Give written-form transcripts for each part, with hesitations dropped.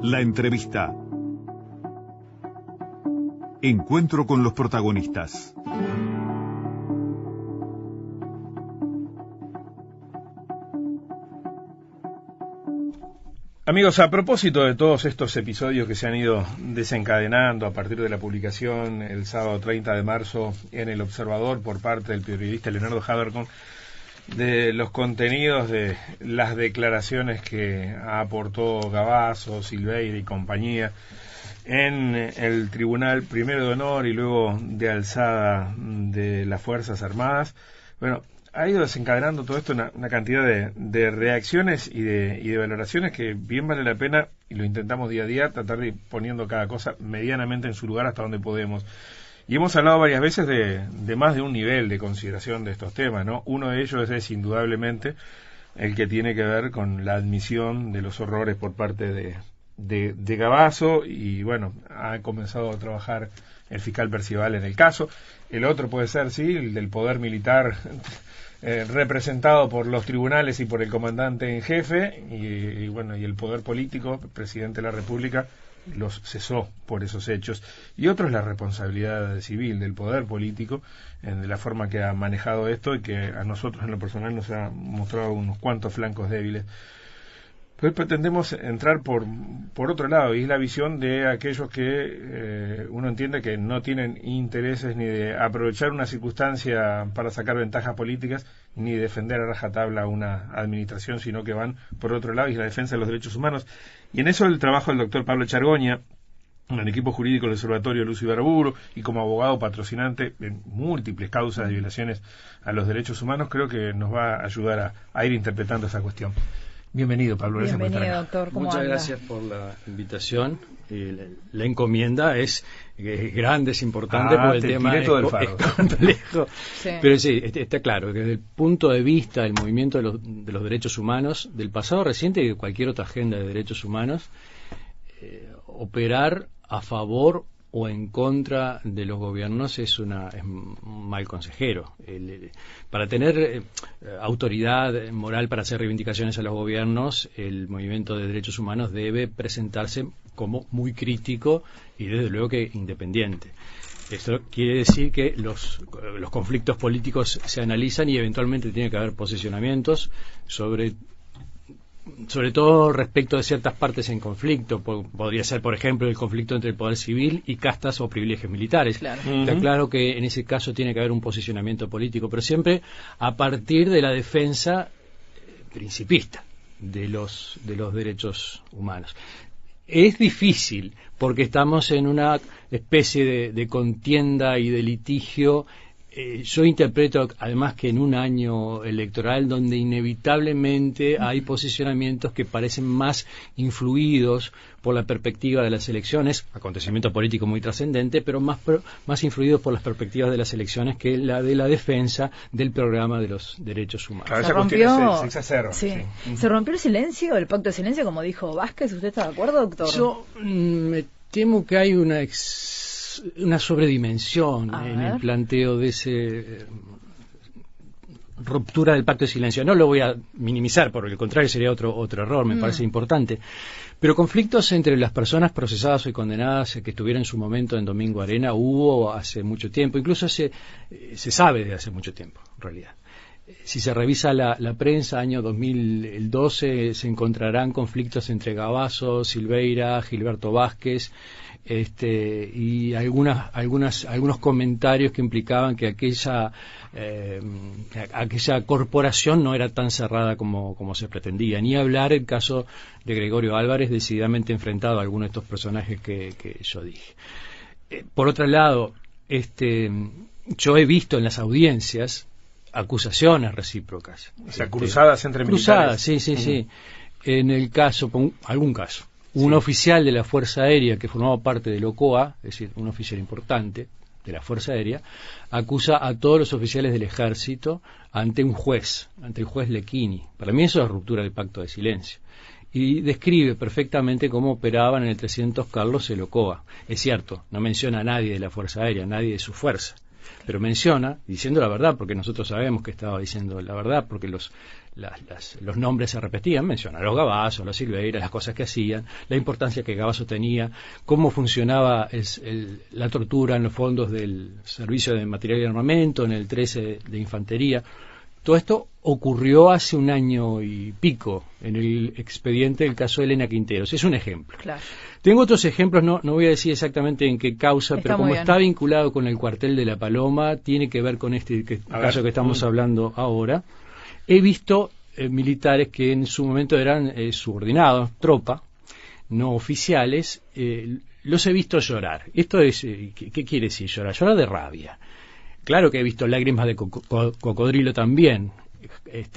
La entrevista. Encuentro con los protagonistas. Amigos, a propósito de todos estos episodios que se han ido desencadenando a partir de la publicación el sábado 30 de marzo en El Observador por parte del periodista Leonardo Habercorn de los contenidos de las declaraciones que aportó Gavazo, Silveira y compañía en el Tribunal primero de Honor y luego de Alzada de las Fuerzas Armadas, bueno, ha ido desencadenando todo esto una cantidad de reacciones y de valoraciones que bien vale la pena, y lo intentamos día a día, tratar de ir poniendo cada cosa medianamente en su lugar hasta donde podemos. Y hemos hablado varias veces de más de un nivel de consideración de estos temas, ¿no? Uno de ellos es indudablemente el que tiene que ver con la admisión de los horrores por parte de Gavazo, y bueno, ha comenzado a trabajar el fiscal Percival en el caso. El otro puede ser, sí, el del poder militar representado por los tribunales y por el comandante en jefe, y bueno, y el poder político, el presidente de la República, los cesó por esos hechos. Y otro es la responsabilidad civil del poder político de la forma que ha manejado esto, y que a nosotros en lo personal nos ha mostrado unos cuantos flancos débiles. Pues pretendemos entrar por otro lado, y es la visión de aquellos que uno entiende que no tienen intereses ni de aprovechar una circunstancia para sacar ventajas políticas, ni defender a rajatabla una administración, sino que van por otro lado, y es la defensa de los derechos humanos. Y en eso el trabajo del doctor Pablo Chargoña, en el equipo jurídico del Observatorio Luz Ibarburu, y como abogado patrocinante en múltiples causas de violaciones a los derechos humanos, creo que nos va a ayudar a ir interpretando esa cuestión. Bienvenido, Pablo. Gracias por estar acá. Doctor. Muchas gracias por la invitación. La encomienda es grande, es importante, porque el tema es complejo. Sí. Pero sí, está claro que desde el punto de vista del movimiento de los derechos humanos, del pasado reciente y de cualquier otra agenda de derechos humanos, operar a favor o en contra de los gobiernos es un mal consejero. Para tener autoridad moral para hacer reivindicaciones a los gobiernos, el movimiento de derechos humanos debe presentarse como muy crítico y desde luego que independiente. Esto quiere decir que los conflictos políticos se analizan y eventualmente tiene que haber posicionamientos sobre todo respecto de ciertas partes en conflicto. Podría ser, por ejemplo, el conflicto entre el poder civil y castas o privilegios militares. Claro. Está claro que en ese caso tiene que haber un posicionamiento político, pero siempre a partir de la defensa principista de los derechos humanos. Es difícil porque estamos en una especie de contienda y de litigio. Yo interpreto además que en un año electoral donde inevitablemente hay posicionamientos que parecen más influidos por la perspectiva de las elecciones, acontecimiento político muy trascendente, pero más influidos por las perspectivas de las elecciones que la de la defensa del programa de los derechos humanos. Claro, esa cuestión se exacerba. Sí. ¿Se rompió el silencio, el pacto de silencio, como dijo Vázquez? ¿Usted está de acuerdo, doctor? Yo me temo que hay una sobredimensión en el planteo de ese ruptura del pacto de silencio. No lo voy a minimizar, por el contrario sería otro error, me parece importante. Pero conflictos entre las personas procesadas y condenadas que estuvieron en su momento en Domingo Arena hubo hace mucho tiempo, incluso se sabe de hace mucho tiempo, en realidad. Si se revisa la prensa, año 2012, se encontrarán conflictos entre Gavazo, Silveira, Gilberto Vázquez, y algunos comentarios que implicaban que aquella corporación no era tan cerrada como se pretendía. Ni hablar el caso de Gregorio Álvarez, decididamente enfrentado a algunos de estos personajes que yo dije. Por otro lado, yo he visto en las audiencias acusaciones recíprocas. O sea, cruzadas entre militares. Cruzadas, sí. En el caso, algún caso. Un oficial de la Fuerza Aérea que formaba parte del OCOA, es decir, un oficial importante de la Fuerza Aérea, acusa a todos los oficiales del Ejército ante el juez Lecchini. Para mí eso es ruptura del pacto de silencio. Y describe perfectamente cómo operaban en el 300 Carlos el OCOA. Es cierto, no menciona a nadie de la Fuerza Aérea, a nadie de su fuerza, pero menciona, diciendo la verdad, porque nosotros sabemos que estaba diciendo la verdad, porque los nombres se repetían, menciona a los Gavazo, a los Silveira, las cosas que hacían, la importancia que Gavazo tenía, cómo funcionaba la tortura en los fondos del Servicio de Material y Armamento, en el 13 de Infantería. Todo esto ocurrió hace un año y pico en el expediente del caso de Elena Quinteros. Es un ejemplo. Claro. Tengo otros ejemplos, no voy a decir exactamente en qué causa, Está pero como muy bien. está vinculado con el cuartel de La Paloma, tiene que ver con este caso que estamos hablando ahora. He visto militares que en su momento eran subordinados, tropa, no oficiales, los he visto llorar. Esto es, ¿qué quiere decir llorar? Llorar de rabia. Claro que he visto lágrimas de cocodrilo también,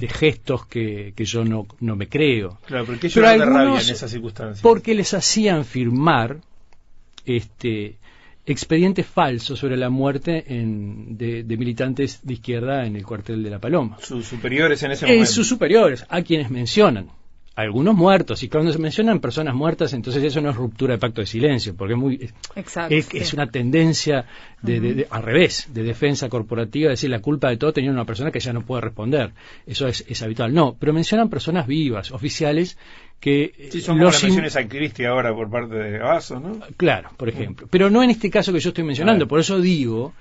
gestos que yo no me creo. Claro, pero ¿qué llorar de rabia algunos, en esas circunstancias? porque les hacían firmar expedientes falsos sobre la muerte de militantes de izquierda en el cuartel de La Paloma. Sus superiores en ese momento. Sus superiores, a quienes mencionan. Algunos muertos, y cuando se mencionan personas muertas, entonces eso no es ruptura de pacto de silencio, porque Exacto, es una tendencia al revés, de defensa corporativa, decir la culpa de todo tenía una persona que ya no puede responder. Eso es habitual. No, pero mencionan personas vivas, oficiales, que Sí, son como las menciones a Cristi ahora por parte de Gavazo, ¿no? Claro, por ejemplo. Pero no en este caso que yo estoy mencionando, por eso digo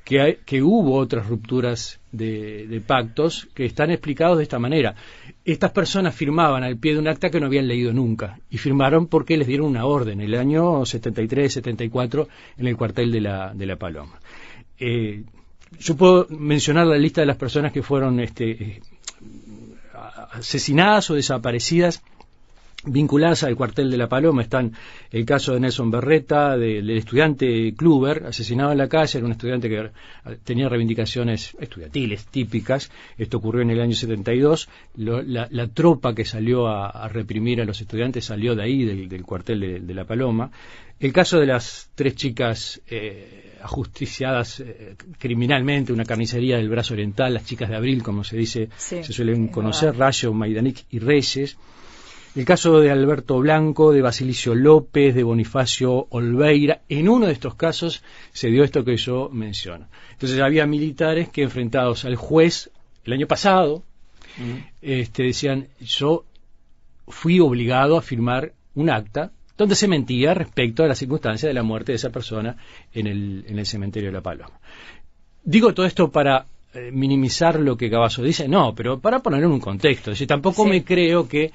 que hubo otras rupturas de pactos que están explicados de esta manera. Estas personas firmaban al pie de un acta que no habían leído nunca, y firmaron porque les dieron una orden en el año 73, 74 en el cuartel de la Paloma. Yo puedo mencionar la lista de las personas que fueron asesinadas o desaparecidas vinculadas al cuartel de La Paloma. Están el caso de Nelson Berreta, del estudiante Kluber, asesinado en la calle. Era un estudiante que tenía reivindicaciones estudiantiles típicas. Esto ocurrió en el año 72. La tropa que salió a reprimir a los estudiantes salió de ahí, del cuartel de La Paloma. El caso de las 3 chicas ajusticiadas criminalmente, una carnicería del Brazo Oriental, las chicas de Abril, como se dice, Sí, se suelen conocer, verdad. Rayo, Maidanic y Reyes. El caso de Alberto Blanco, de Basilicio López, de Bonifacio Olveira. En uno de estos casos se dio esto que yo menciono. Entonces había militares que, enfrentados al juez el año pasado, decían: yo fui obligado a firmar un acta donde se mentía respecto a la circunstancia de la muerte de esa persona en el cementerio de La Paloma. Digo todo esto para minimizar lo que Gavazo dice, no, pero para ponerlo en un contexto. Es decir, tampoco me creo que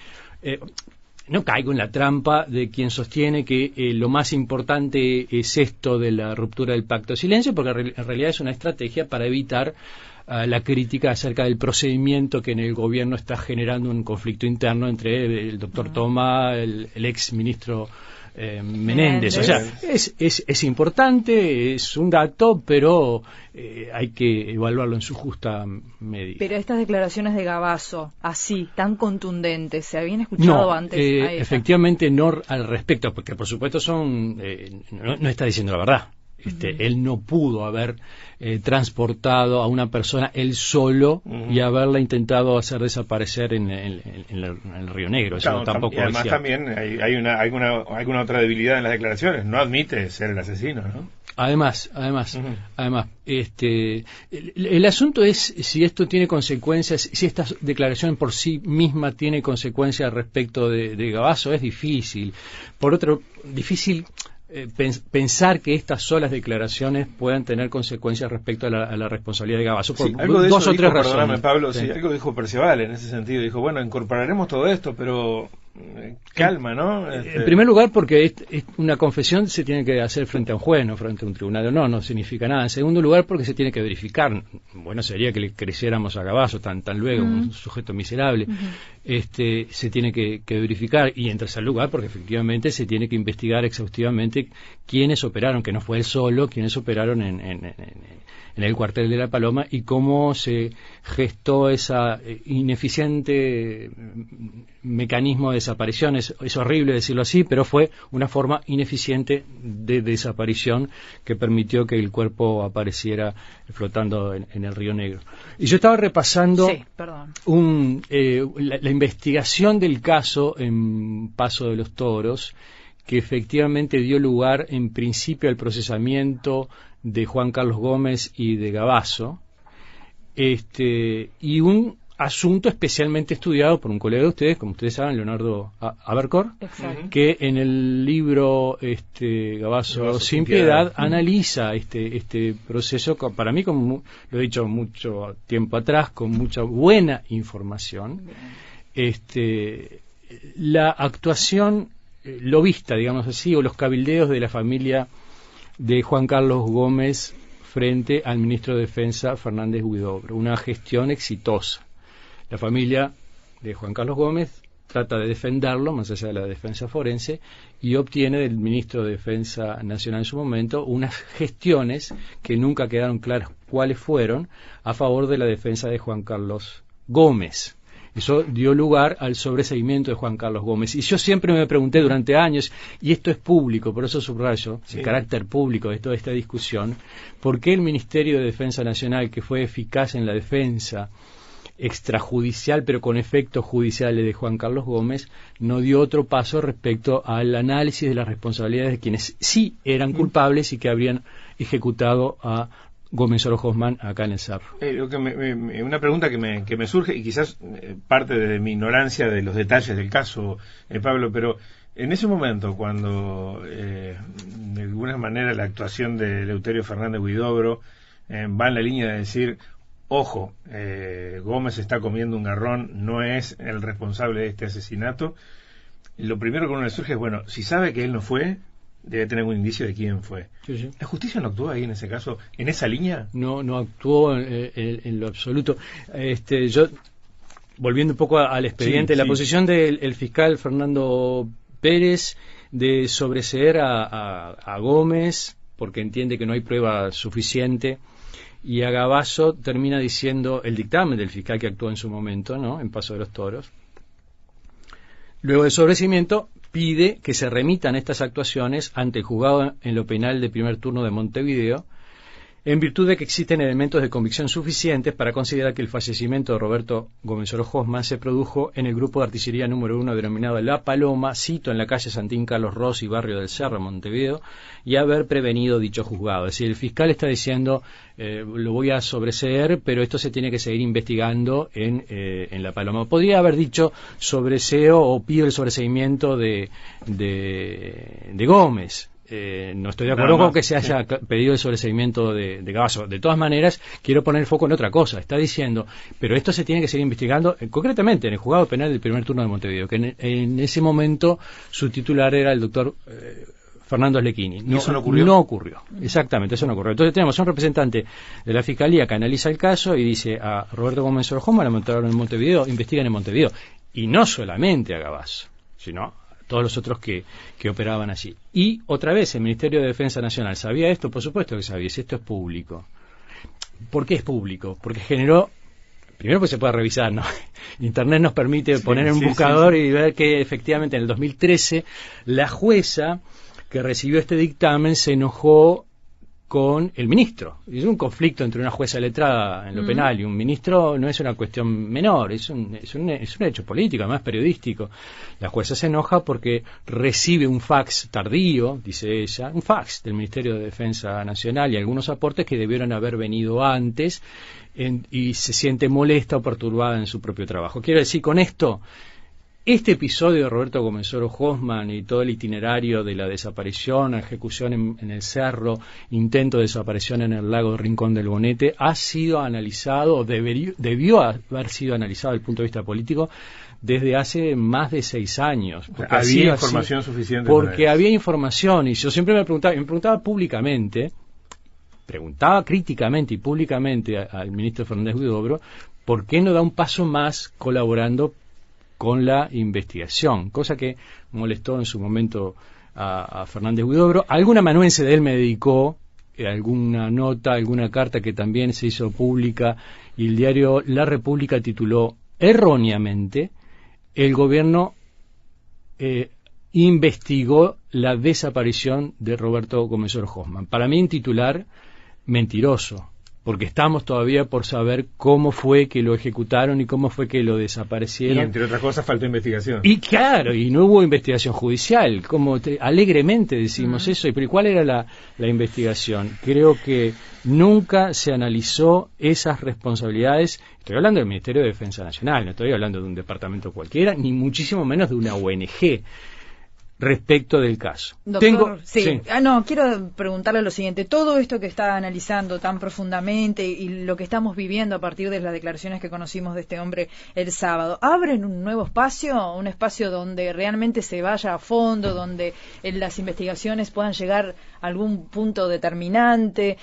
no caigo en la trampa de quien sostiene que lo más importante es esto de la ruptura del pacto de silencio, porque en realidad es una estrategia para evitar la crítica acerca del procedimiento que en el gobierno está generando un conflicto interno entre el doctor Toma, el ex ministro Menéndez. O sea, es importante, es un dato, pero hay que evaluarlo en su justa medida. Pero estas declaraciones de Gavazo, así, tan contundentes, ¿se habían escuchado antes? Efectivamente no al respecto, porque por supuesto no está diciendo la verdad. Él no pudo haber transportado a una persona él solo y haberla intentado hacer desaparecer en el Río Negro. Eso tampoco y además es también hay alguna otra debilidad en las declaraciones. No admite ser el asesino, ¿no? Además, el asunto es si esto tiene consecuencias, si esta declaración por sí misma tiene consecuencias respecto de Gavazo. Es difícil. Por otro, difícil pensar que estas solas declaraciones puedan tener consecuencias respecto a la responsabilidad de Gavazo. Por Algo de dos eso o tres dijo, razones. perdóname, Pablo, sí, algo dijo Perceval en ese sentido. Dijo, bueno, incorporaremos todo esto, pero calma, ¿no? En primer lugar, porque es una confesión se tiene que hacer frente a un juez, no frente a un tribunal. No significa nada. En segundo lugar, porque se tiene que verificar. Bueno, sería que le creciéramos a Gavazo tan luego, un sujeto miserable. Se tiene que verificar. Y en tercer lugar, porque efectivamente se tiene que investigar exhaustivamente quiénes operaron, que no fue él solo, quiénes operaron en el cuartel de La Paloma y cómo se gestó esa ineficiente mecanismo de desaparición. Es horrible decirlo así, pero fue una forma ineficiente de desaparición que permitió que el cuerpo apareciera flotando en el Río Negro. Y yo estaba repasando la investigación del caso en Paso de los Toros, que efectivamente dio lugar en principio al procesamiento de Juan Carlos Gómez y de Gavazo, y un asunto especialmente estudiado por un colega de ustedes, como ustedes saben, Leonardo Abercor, que en el libro Gabazo sin piedad analiza este proceso, para mí, como lo he dicho mucho tiempo atrás, con mucha buena información. La actuación lobista, digamos así, o los cabildeos de la familia de Juan Carlos Gómez frente al ministro de Defensa Fernández Huidobro, una gestión exitosa. La familia de Juan Carlos Gómez trata de defenderlo, más allá de la defensa forense, y obtiene del ministro de Defensa Nacional en su momento unas gestiones que nunca quedaron claras cuáles fueron a favor de la defensa de Juan Carlos Gómez. Eso dio lugar al sobreseimiento de Juan Carlos Gómez. Y yo siempre me pregunté durante años, y esto es público, por eso subrayo el carácter público de toda esta discusión, ¿por qué el Ministerio de Defensa Nacional, que fue eficaz en la defensa extrajudicial, pero con efectos judiciales de Juan Carlos Gómez, no dio otro paso respecto al análisis de las responsabilidades de quienes sí eran culpables y que habrían ejecutado a Gómez Oro Hoffmann acá en el Cerro? Una pregunta que me surge, y quizás parte de mi ignorancia de los detalles del caso, Pablo, pero en ese momento, cuando de alguna manera la actuación de Eleuterio Fernández Huidobro va en la línea de decir: ojo, Gómez está comiendo un garrón, no es el responsable de este asesinato, lo primero que uno le surge es, bueno, si sabe que él no fue, debe tener un indicio de quién fue. Sí. ¿La justicia no actuó ahí en ese caso, en esa línea? No actuó en lo absoluto. Yo, volviendo un poco al expediente, la posición del fiscal Fernando Pérez de sobreseer a Gómez, porque entiende que no hay prueba suficiente, y a Gabazo termina diciendo el dictamen del fiscal que actuó en su momento, ¿no?, en Paso de los Toros. Luego del sobreseimiento, pide que se remitan estas actuaciones ante el juzgado en lo penal de primer turno de Montevideo, en virtud de que existen elementos de convicción suficientes para considerar que el fallecimiento de Roberto Gómez Oro Hoffmann se produjo en el grupo de artillería número 1 denominado La Paloma, sito en la calle Santín Carlos Rossi, barrio del Cerro, Montevideo, y haber prevenido dicho juzgado. Es decir, el fiscal está diciendo, lo voy a sobreseer, pero esto se tiene que seguir investigando en La Paloma. Podría haber dicho sobreseo o pido el sobreseimiento de Gómez. No estoy de acuerdo con que se haya pedido el sobreseimiento de Gabazo. De todas maneras, quiero poner el foco en otra cosa. Está diciendo, pero esto se tiene que seguir investigando, concretamente en el juzgado penal del primer turno de Montevideo, que en ese momento su titular era el doctor Fernando Slequini. ¿Y eso no ocurrió? No ocurrió, exactamente, eso no ocurrió. Entonces tenemos un representante de la Fiscalía que analiza el caso y dice a Roberto Gómez Oro Hoffmann, lo montaron en Montevideo, investigan en Montevideo. Y no solamente a Gabazo, sino todos los otros que operaban allí. Y otra vez, el Ministerio de Defensa Nacional, ¿sabía esto? Por supuesto que sabía, si esto es público. ¿Por qué es público? Porque generó, primero pues se puede revisar, ¿no? Internet nos permite poner en un buscador y ver que efectivamente en el 2013 la jueza que recibió este dictamen se enojó con el ministro. Es un conflicto entre una jueza letrada en lo penal y un ministro, no es una cuestión menor, es un hecho político, además periodístico. La jueza se enoja porque recibe un fax tardío, dice ella, un fax del Ministerio de Defensa Nacional y algunos aportes que debieron haber venido antes, y se siente molesta o perturbada en su propio trabajo. Quiero decir con esto, este episodio de Roberto Gómez Oro Hoffmann y todo el itinerario de la desaparición, ejecución en el Cerro, intento de desaparición en el lago de Rincón del Bonete, ha sido analizado, o debió haber sido analizado desde el punto de vista político desde hace más de 6 años. Había información suficiente. Porque había información, y yo siempre me preguntaba públicamente, preguntaba críticamente y públicamente al ministro Fernández Huidobro, ¿por qué no da un paso más colaborando con la investigación? Cosa que molestó en su momento a Fernández Huidobro. Algún amanuense de él me dedicó alguna nota, alguna carta que también se hizo pública, y el diario La República tituló erróneamente: el gobierno investigó la desaparición de Roberto Gómez Oro Hoffmann. Para mí un titular mentiroso, porque estamos todavía por saber cómo fue que lo ejecutaron y cómo fue que lo desaparecieron. Y entre otras cosas faltó investigación. Y claro, y no hubo investigación judicial, como alegremente decimos eso. ¿Pero cuál era la investigación? Creo que nunca se analizó esas responsabilidades. Estoy hablando del Ministerio de Defensa Nacional, no estoy hablando de un departamento cualquiera, ni muchísimo menos de una ONG. Respecto del caso. Doctor, sí. Quiero preguntarle lo siguiente. Todo esto que está analizando tan profundamente y lo que estamos viviendo a partir de las declaraciones que conocimos de este hombre el sábado, ¿abren un nuevo espacio? Un espacio donde realmente se vaya a fondo, donde las investigaciones puedan llegar a algún punto determinante,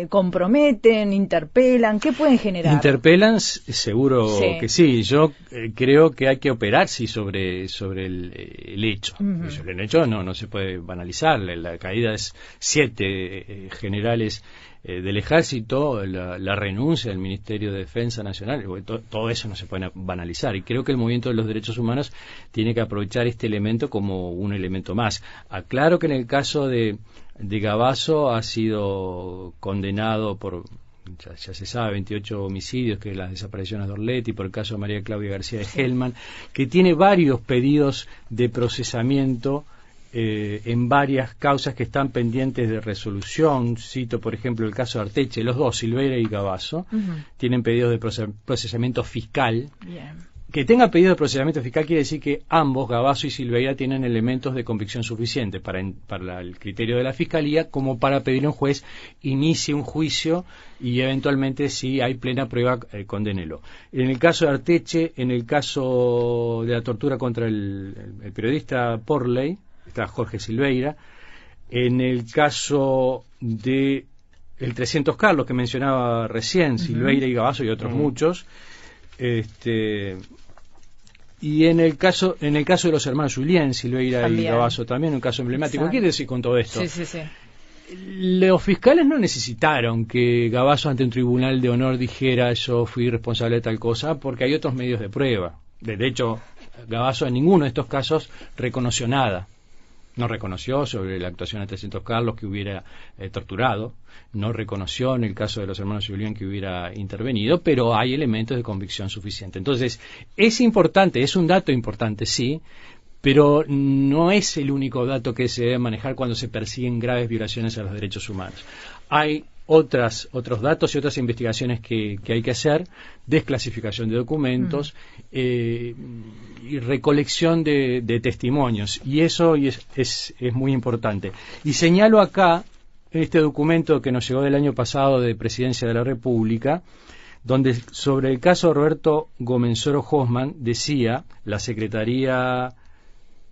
comprometen, interpelan, ¿qué pueden generar? Interpelan, seguro que sí. Yo creo que hay que operar sobre el hecho. Uh-huh. El hecho no se puede banalizar. La caída es 7 generales del ejército, la renuncia del Ministerio de Defensa Nacional, todo eso no se puede banalizar, y creo que el movimiento de los derechos humanos tiene que aprovechar este elemento como un elemento más. Aclaro que en el caso de Gavazo ha sido condenado por, ya se sabe, 28 homicidios, que es las desapariciones de Orletti, por el caso de María Claudia García de Hellman, que tiene varios pedidos de procesamiento en varias causas que están pendientes de resolución. Cito, por ejemplo, el caso de Arteche. Los dos, Silveira y Gavazo, tienen pedidos de procesamiento fiscal. Que tenga pedido de procesamiento fiscal quiere decir que ambos, Gavazo y Silveira, tienen elementos de convicción suficientes para el criterio de la Fiscalía como para pedir a un juez inicie un juicio y eventualmente, si hay plena prueba, condénelo. En el caso de Arteche, en el caso de la tortura contra el periodista Porley, está Jorge Silveira. En el caso de el 300 Carlos, que mencionaba recién, Silveira y Gavazo y otros muchos. Y en el caso de los hermanos Julián, Silveira también. Y Gavazo también, un caso emblemático. ¿Qué quiere decir con todo esto? Sí. Los fiscales no necesitaron que Gavazo ante un tribunal de honor dijera yo fui responsable de tal cosa, porque hay otros medios de prueba. De hecho, Gavazo en ninguno de estos casos reconoció nada. No reconoció sobre la actuación de 300 Carlos que hubiera torturado, no reconoció en el caso de los hermanos Julián que hubiera intervenido, pero hay elementos de convicción suficiente. Entonces, es importante, es un dato importante, sí, pero no es el único dato que se debe manejar cuando se persiguen graves violaciones a los derechos humanos. Hay otros datos y otras investigaciones que hay que hacer, desclasificación de documentos y recolección de testimonios, y eso es muy importante. Y señalo acá este documento que nos llegó del año pasado de Presidencia de la República, donde sobre el caso de Roberto Gomenzoro Hoffman decía la Secretaría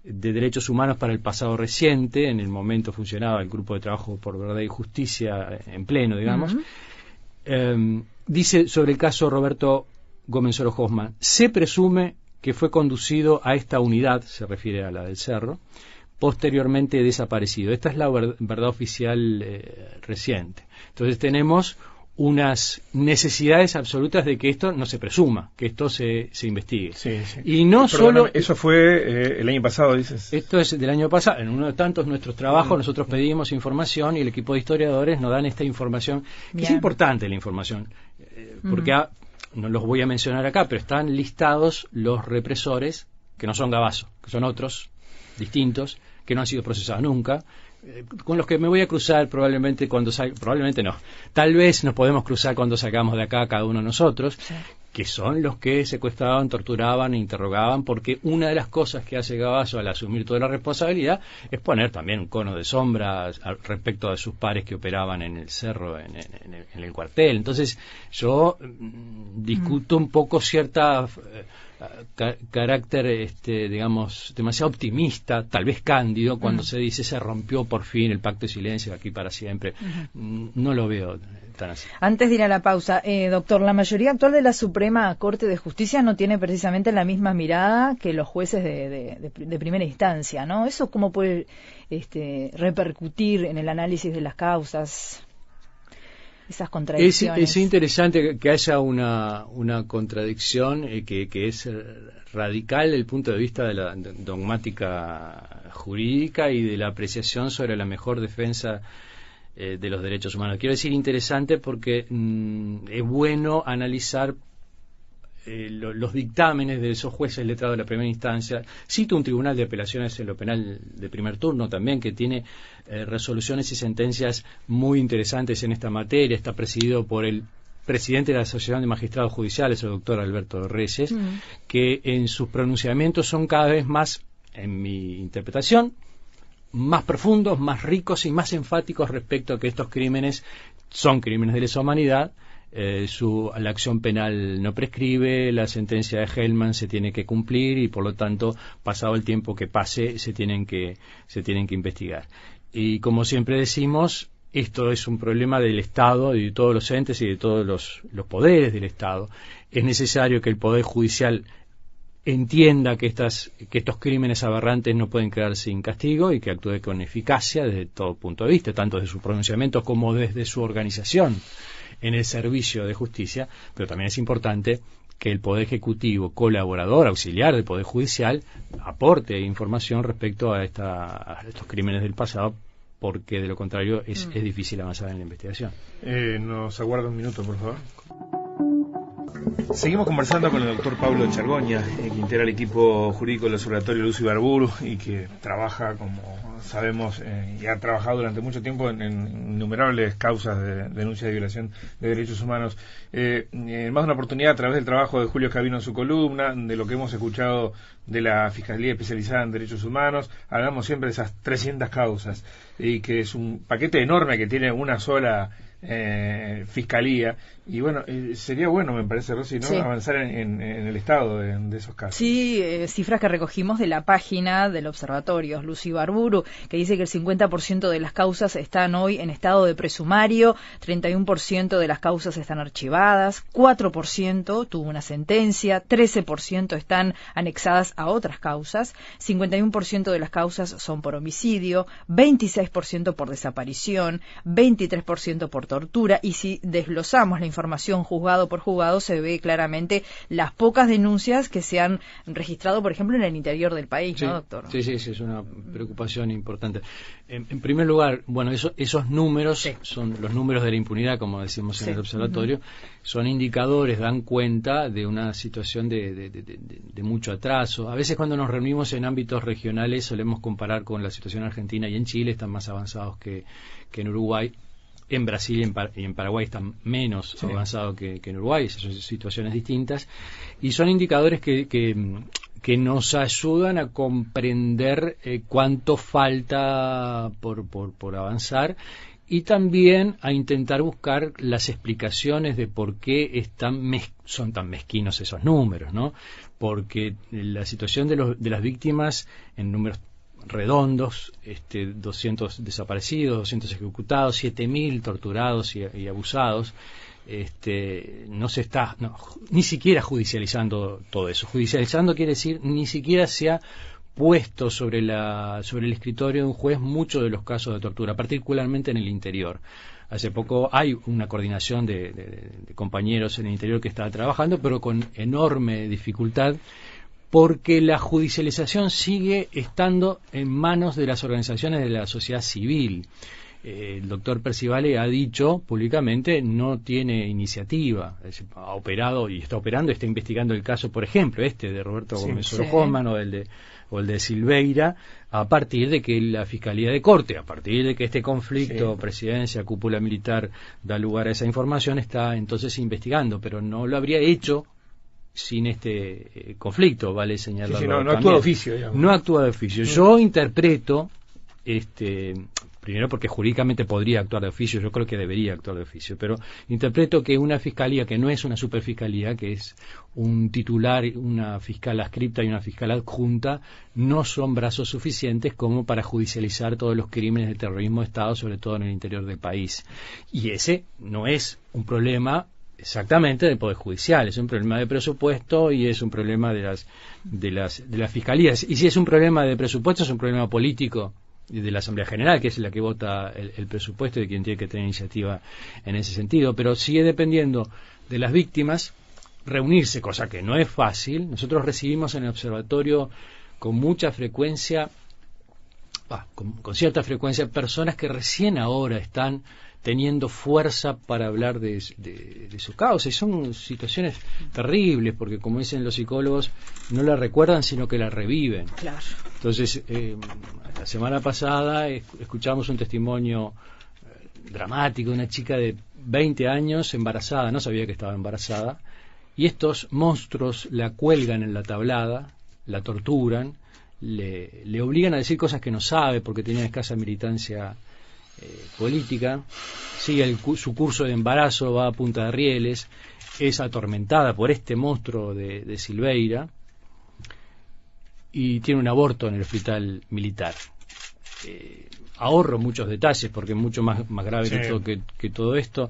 de Derechos Humanos para el pasado reciente, en el momento funcionaba el Grupo de Trabajo por Verdad y Justicia en pleno, digamos, dice sobre el caso Roberto Gomenzoro Hoffman, se presume que fue conducido a esta unidad, se refiere a la del Cerro, posteriormente desaparecido. Esta es la verdad oficial reciente. Entonces tenemos unas necesidades absolutas de que esto no se presuma, que esto se investigue. Sí. Y no solo... Eso fue el año pasado, dices. Esto es del año pasado. En uno de tantos nuestros trabajos nosotros pedimos información y el equipo de historiadores nos dan esta información, que es importante la información, porque no los voy a mencionar acá, pero están listados los represores, que no son Gavazo, que son otros, distintos, que no han sido procesados nunca, con los que me voy a cruzar probablemente probablemente no, tal vez nos podemos cruzar cuando salgamos de acá cada uno de nosotros, que son los que secuestraban, torturaban e interrogaban, porque una de las cosas que hace Gavazo al asumir toda la responsabilidad es poner también un cono de sombra respecto de sus pares que operaban en el cerro, en el cuartel. Entonces yo discuto un poco cierta carácter, digamos, demasiado optimista, tal vez cándido, cuando se dice se rompió por fin el pacto de silencio aquí para siempre. No lo veo tan así. Antes de ir a la pausa, doctor, la mayoría actual de la Suprema Corte de Justicia no tiene precisamente la misma mirada que los jueces de primera instancia, ¿no? ¿Eso cómo puede repercutir en el análisis de las causas? Esas contradicciones. Es interesante que haya una contradicción que es radical desde el punto de vista de la dogmática jurídica y de la apreciación sobre la mejor defensa de los derechos humanos. Quiero decir interesante porque es bueno analizar los dictámenes de esos jueces letrados de la primera instancia. Cito un tribunal de apelaciones en lo penal de primer turno también, que tiene resoluciones y sentencias muy interesantes en esta materia. Está presidido por el presidente de la Asociación de Magistrados Judiciales, el doctor Alberto Reyes, que en sus pronunciamientos son cada vez más, en mi interpretación, más profundos, más ricos y más enfáticos respecto a que estos crímenes son crímenes de lesa humanidad. La acción penal no prescribe, la sentencia de Hellman se tiene que cumplir y por lo tanto, pasado el tiempo que pase, se tienen que investigar. Y como siempre decimos, esto es un problema del Estado y de todos los entes y de todos los poderes del Estado. Es necesario que el Poder Judicial entienda que estos crímenes aberrantes no pueden quedar sin castigo y que actúe con eficacia desde todo punto de vista, tanto desde sus pronunciamientos como desde su organización en el servicio de justicia, pero también es importante que el Poder Ejecutivo, colaborador, auxiliar del Poder Judicial, aporte información respecto a estos crímenes del pasado, porque de lo contrario es difícil avanzar en la investigación. Nos aguarda un minuto, por favor. Seguimos conversando con el doctor Pablo Chargoña, que integra el equipo jurídico del Observatorio Luz Ibarburu y que trabaja, como sabemos, y ha trabajado durante mucho tiempo en innumerables causas de denuncia de violación de derechos humanos. En más de una oportunidad, a través del trabajo de Julio Scavino en su columna, de lo que hemos escuchado de la Fiscalía Especializada en Derechos Humanos, hablamos siempre de esas 300 causas, y que es un paquete enorme que tiene una sola fiscalía, y bueno, sería bueno, me parece, Rosy, ¿no? Sí. Avanzar en el estado de esos casos. Sí, cifras que recogimos de la página del observatorio Luz Ibarburu, que dice que el 50% de las causas están hoy en estado de presumario, 31% de las causas están archivadas, 4% tuvo una sentencia, 13% están anexadas a otras causas, 51% de las causas son por homicidio, 26% por desaparición, 23% por tortura, y si desglosamos la información juzgado por juzgado, se ve claramente las pocas denuncias que se han registrado, por ejemplo, en el interior del país, ¿no, doctor? Sí, es una preocupación importante. En primer lugar, bueno, esos números son los números de la impunidad, como decimos en el observatorio, son indicadores, dan cuenta de una situación de mucho atraso. A veces cuando nos reunimos en ámbitos regionales solemos comparar con la situación argentina, y en Chile están más avanzados que en Uruguay. En Brasil y en Paraguay están menos avanzados que en Uruguay, son situaciones distintas, y son indicadores que nos ayudan a comprender cuánto falta por avanzar, y también a intentar buscar las explicaciones de por qué son tan mezquinos esos números, ¿no? Porque la situación de las víctimas en números redondos, 200 desaparecidos, 200 ejecutados, 7.000 torturados y abusados, no se está ni siquiera judicializando todo eso. Judicializando quiere decir ni siquiera se ha puesto sobre el escritorio de un juez muchos de los casos de tortura, particularmente en el interior. Hace poco hay una coordinación de compañeros en el interior que está trabajando, pero con enorme dificultad, porque la judicialización sigue estando en manos de las organizaciones de la sociedad civil. El doctor Percivale ha dicho públicamente no tiene iniciativa, ha operado y está operando, está investigando el caso, por ejemplo, de Roberto Gómez Orojosman o el de Silveira, a partir de que la Fiscalía de Corte, a partir de que este conflicto, presidencia, cúpula militar, da lugar a esa información, está entonces investigando, pero no lo habría hecho sin este conflicto, vale señalarlo. No actúa de oficio, digamos. No actúa de oficio. Yo interpreto, primero porque jurídicamente podría actuar de oficio, yo creo que debería actuar de oficio, pero interpreto que una fiscalía que no es una superfiscalía, que es un titular, una fiscal adscripta y una fiscal adjunta, no son brazos suficientes como para judicializar todos los crímenes de terrorismo de Estado, sobre todo en el interior del país. Y ese no es un problema exactamente del Poder Judicial, es un problema de presupuesto y es un problema de las fiscalías. Y si es un problema de presupuesto, es un problema político de la Asamblea General, que es la que vota el presupuesto y de quien tiene que tener iniciativa en ese sentido. Pero sigue dependiendo de las víctimas reunirse, cosa que no es fácil. Nosotros recibimos en el observatorio con mucha frecuencia con cierta frecuencia, personas que recién ahora están teniendo fuerza para hablar de su causa, y son situaciones terribles, porque como dicen los psicólogos, no la recuerdan sino que la reviven. Claro. Entonces, la semana pasada escuchamos un testimonio dramático de una chica de 20 años embarazada, no sabía que estaba embarazada, y estos monstruos la cuelgan en la tablada, la torturan, le obligan a decir cosas que no sabe porque tenía escasa militancia política, sigue su curso de embarazo, va a punta de rieles, es atormentada por este monstruo de Silveira y tiene un aborto en el hospital militar. Ahorro muchos detalles porque es mucho más grave que todo esto,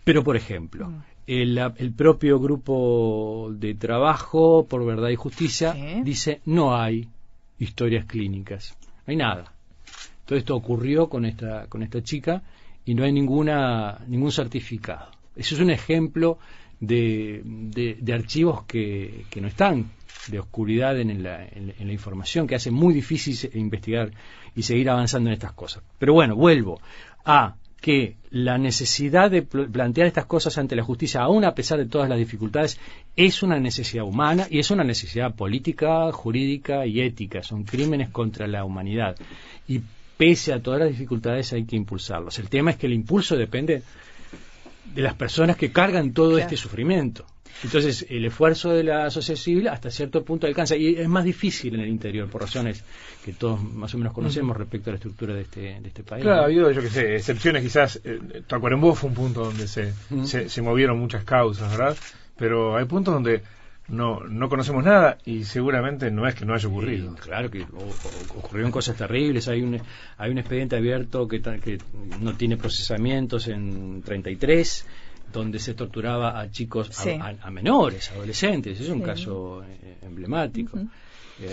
pero por ejemplo, el propio grupo de trabajo por verdad y justicia dice no hay historias clínicas, no hay nada. Todo esto ocurrió con esta chica y no hay ningún certificado. Eso es un ejemplo de archivos que no están, de oscuridad en la información, que hace muy difícil investigar y seguir avanzando en estas cosas. Pero bueno, vuelvo a que la necesidad de plantear estas cosas ante la justicia, aún a pesar de todas las dificultades, es una necesidad humana y es una necesidad política, jurídica y ética. Son crímenes contra la humanidad. Y pese a todas las dificultades hay que impulsarlos. El tema es que el impulso depende de las personas que cargan todo este sufrimiento. Entonces, el esfuerzo de la sociedad civil hasta cierto punto alcanza, y es más difícil en el interior, por razones que todos más o menos conocemos respecto a la estructura de este país. Claro, ha habido, yo qué sé, excepciones quizás. Tacuarembó fue un punto donde se movieron muchas causas, ¿verdad? Pero hay puntos donde no conocemos nada y seguramente no es que no haya ocurrido. Claro que ocurrieron cosas terribles. Hay un expediente abierto que no tiene procesamientos en 33, donde se torturaba a chicos, a menores, adolescentes. Es un caso emblemático.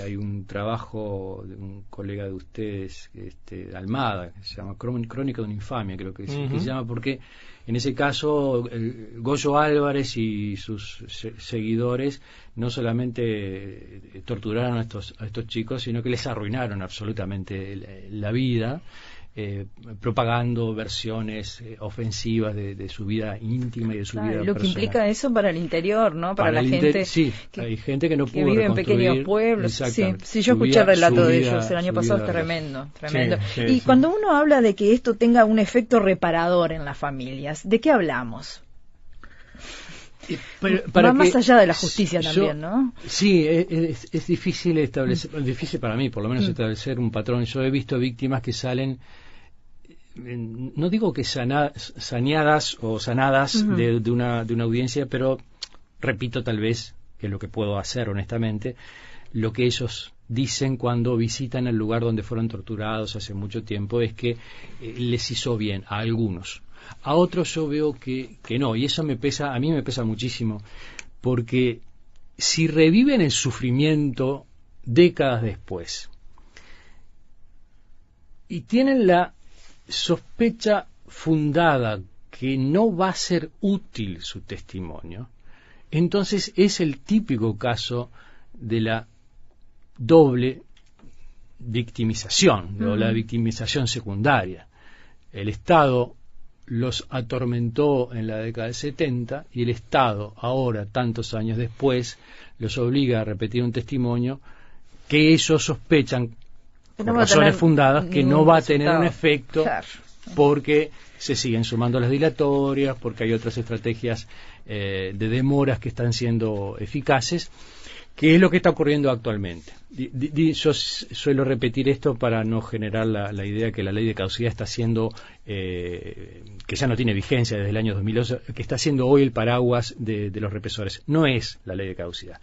Hay un trabajo de un colega de ustedes, Almada, que se llama Crónica de una infamia, creo que se llama, porque en ese caso Goyo Álvarez y sus seguidores no solamente torturaron a estos chicos, sino que les arruinaron absolutamente la vida, propagando versiones ofensivas de su vida íntima y de su vida lo personal. Que implica eso para el interior, ¿no? Para la gente hay gente que no pudo vive en pequeños pueblos. Sí, yo escuché el relato de ellos el año pasado, es tremendo. Y cuando uno habla de que esto tenga un efecto reparador en las familias, ¿de qué hablamos? Va más allá de la justicia también, ¿no? Sí, es difícil establecer, difícil para mí por lo menos establecer un patrón. Yo he visto víctimas que salen, no digo que saneadas o sanadas de una audiencia, pero repito tal vez, que es lo que puedo hacer honestamente, lo que ellos dicen cuando visitan el lugar donde fueron torturados hace mucho tiempo es que les hizo bien a algunos. A otros yo veo que no, y eso a mí me pesa muchísimo, porque si reviven el sufrimiento décadas después y tienen la sospecha fundada que no va a ser útil su testimonio, entonces es el típico caso de la doble victimización, o la victimización secundaria. El Estado los atormentó en la década del 70 y el Estado ahora, tantos años después, los obliga a repetir un testimonio que ellos sospechan, por razones fundadas, que no va a tener un efecto, porque se siguen sumando las dilatorias, porque hay otras estrategias de demoras que están siendo eficaces, que es lo que está ocurriendo actualmente. Yo suelo repetir esto para no generar la idea que la ley de caducidad está siendo, que ya no tiene vigencia desde el año 2012, que está siendo hoy el paraguas de los represores. No es la ley de caducidad,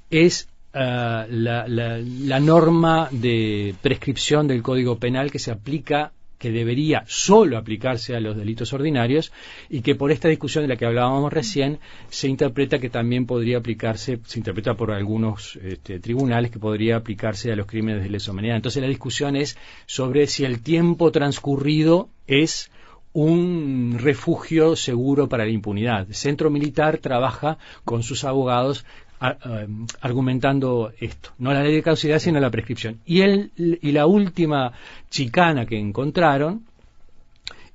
es la norma de prescripción del Código Penal que se aplica, que debería solo aplicarse a los delitos ordinarios, y que por esta discusión de la que hablábamos recién se interpreta que también podría aplicarse, se interpreta por algunos tribunales que podría aplicarse a los crímenes de lesa humanidad. Entonces la discusión es sobre si el tiempo transcurrido es un refugio seguro para la impunidad. El Centro Militar trabaja con sus abogados argumentando esto, no la ley de caducidad sino la prescripción. Y la última chicana que encontraron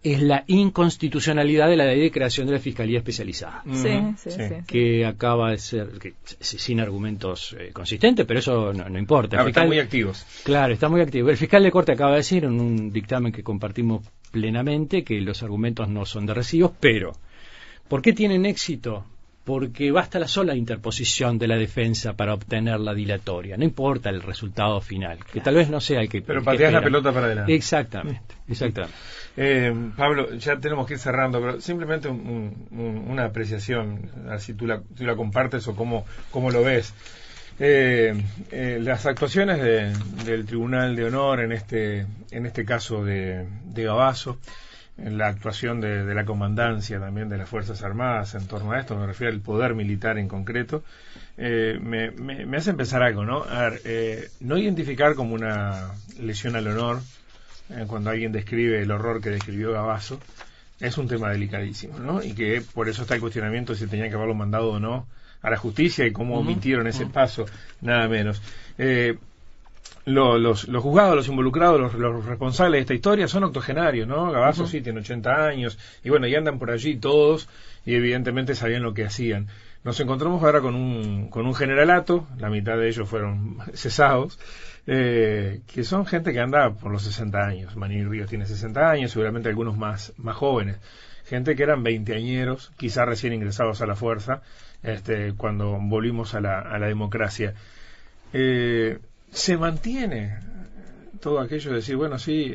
es la inconstitucionalidad de la ley de creación de la Fiscalía Especializada. Sí. Que acaba de ser, sin argumentos consistentes, pero eso no importa. Están muy activos. Claro, está muy activo. El fiscal de Corte acaba de decir en un dictamen que compartimos plenamente que los argumentos no son de recibo, pero ¿por qué tienen éxito? Porque basta la sola interposición de la defensa para obtener la dilatoria. No importa el resultado final, que tal vez no sea el que... Pero pateas la pelota para adelante. Exactamente. Pablo, ya tenemos que ir cerrando, pero simplemente una apreciación, a ver si tú la compartes o cómo lo ves. Las actuaciones del Tribunal de Honor en este caso de Gavazo, en la actuación de la comandancia también de las Fuerzas Armadas en torno a esto, me refiero al poder militar en concreto, me hace pensar algo, ¿no? A ver, no identificar como una lesión al honor cuando alguien describe el horror que describió Gavazo es un tema delicadísimo, ¿no? Y que por eso está el cuestionamiento si tenían que haberlo mandado o no a la justicia y cómo omitieron ese paso, nada menos. Los juzgados, los involucrados, los responsables de esta historia son octogenarios, ¿no? Gavazo sí tiene 80 años y bueno, y andan por allí todos y evidentemente sabían lo que hacían. Nos encontramos ahora con un generalato, la mitad de ellos fueron cesados, que son gente que anda por los 60 años. Manini Ríos tiene 60 años, seguramente algunos más jóvenes. Gente que eran veinteañeros, quizás recién ingresados a la fuerza, cuando volvimos a la democracia. Se mantiene todo aquello de decir, bueno, sí,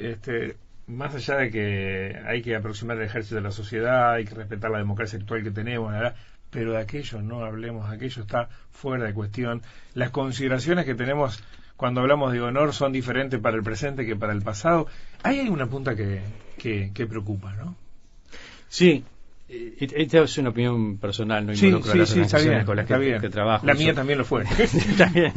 más allá de que hay que aproximar el ejército de la sociedad, hay que respetar la democracia actual que tenemos, pero de aquello no hablemos, aquello está fuera de cuestión. Las consideraciones que tenemos cuando hablamos de honor son diferentes para el presente que para el pasado. Hay una punta que preocupa, ¿no? Sí. Esta es una opinión personal, no involucro a las organizaciones con las que trabajo. La mía también lo fue. También,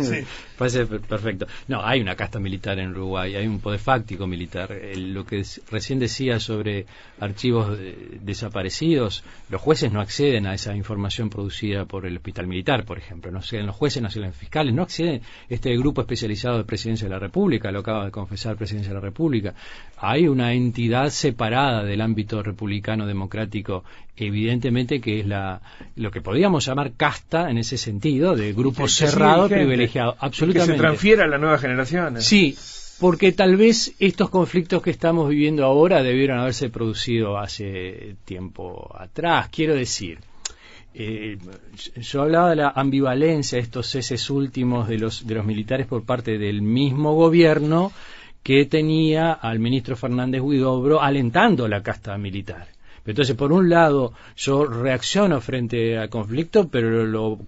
parece perfecto. No, hay una casta militar en Uruguay, hay un poder fáctico militar. Lo que recién decía sobre archivos desaparecidos, los jueces no acceden a esa información producida por el hospital militar, por ejemplo. No acceden los jueces, no acceden los fiscales, no acceden este grupo especializado de Presidencia de la República, lo acaba de confesar Presidencia de la República. Hay una entidad separada del ámbito republicano democrático, evidentemente que es lo que podríamos llamar casta en ese sentido, de grupo cerrado, privilegiado, absolutamente. Que se transfiera a la nueva generación. Sí, porque tal vez estos conflictos que estamos viviendo ahora debieron haberse producido hace tiempo atrás. Quiero decir, yo hablaba de la ambivalencia de estos ceses últimos de los militares por parte del mismo gobierno que tenía al ministro Fernández Huidobro alentando la casta militar. Entonces, por un lado, yo reacciono frente al conflicto, pero lo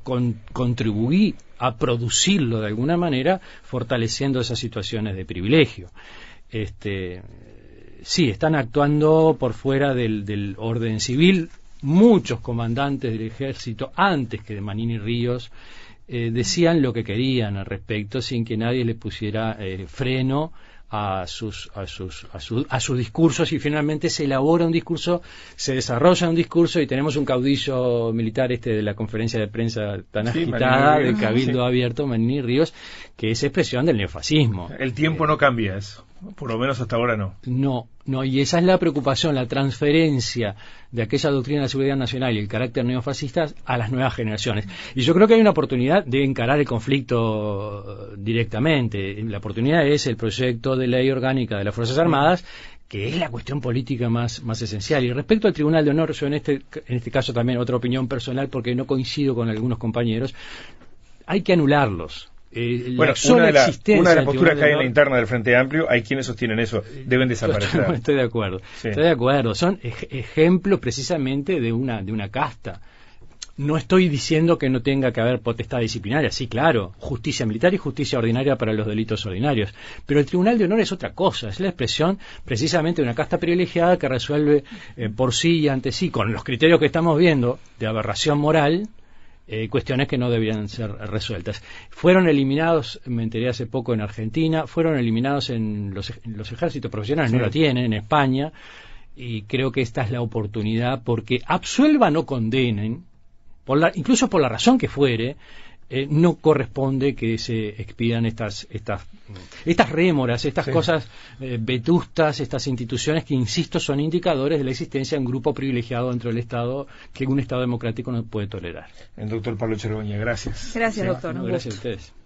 contribuí a producirlo de alguna manera, fortaleciendo esas situaciones de privilegio. Sí, están actuando por fuera del orden civil. Muchos comandantes del ejército, antes que de Manini Ríos, decían lo que querían al respecto, sin que nadie les pusiera freno a sus discursos, y finalmente se elabora un discurso, se desarrolla un discurso y tenemos un caudillo militar de la conferencia de prensa tan agitada de Cabildo Abierto, Manini Ríos, que es expresión del neofascismo. El tiempo no cambia eso, por lo menos hasta ahora no. No, y esa es la preocupación, la transferencia de aquella doctrina de seguridad nacional y el carácter neofascista a las nuevas generaciones. Y yo creo que hay una oportunidad de encarar el conflicto directamente. La oportunidad es el proyecto de ley orgánica de las Fuerzas Armadas, que es la cuestión política más esencial. Y respecto al Tribunal de Honor, yo en este caso también otra opinión personal, porque no coincido con algunos compañeros, hay que anularlos. Bueno, una de las posturas que hay en la interna del Frente Amplio, hay quienes sostienen eso, deben desaparecer. Estoy de acuerdo, sí. Estoy de acuerdo. Son ejemplos precisamente de una casta. No estoy diciendo que no tenga que haber potestad disciplinaria, sí, claro, justicia militar y justicia ordinaria para los delitos ordinarios, pero el Tribunal de Honor es otra cosa, es la expresión precisamente de una casta privilegiada que resuelve por sí y ante sí, con los criterios que estamos viendo de aberración moral, cuestiones que no debían ser resueltas. Fueron eliminados, me enteré hace poco, en Argentina, fueron eliminados en los ejércitos profesionales, sí. No lo tienen, en España, y creo que esta es la oportunidad, porque absuelvan o condenen, incluso por la razón que fuere, no corresponde que se expidan estas rémoras, estas cosas vetustas, estas instituciones que, insisto, son indicadores de la existencia de un grupo privilegiado dentro del Estado que un Estado democrático no puede tolerar. El doctor Pablo Chergoña, gracias. Gracias, doctor. Gracias a ustedes.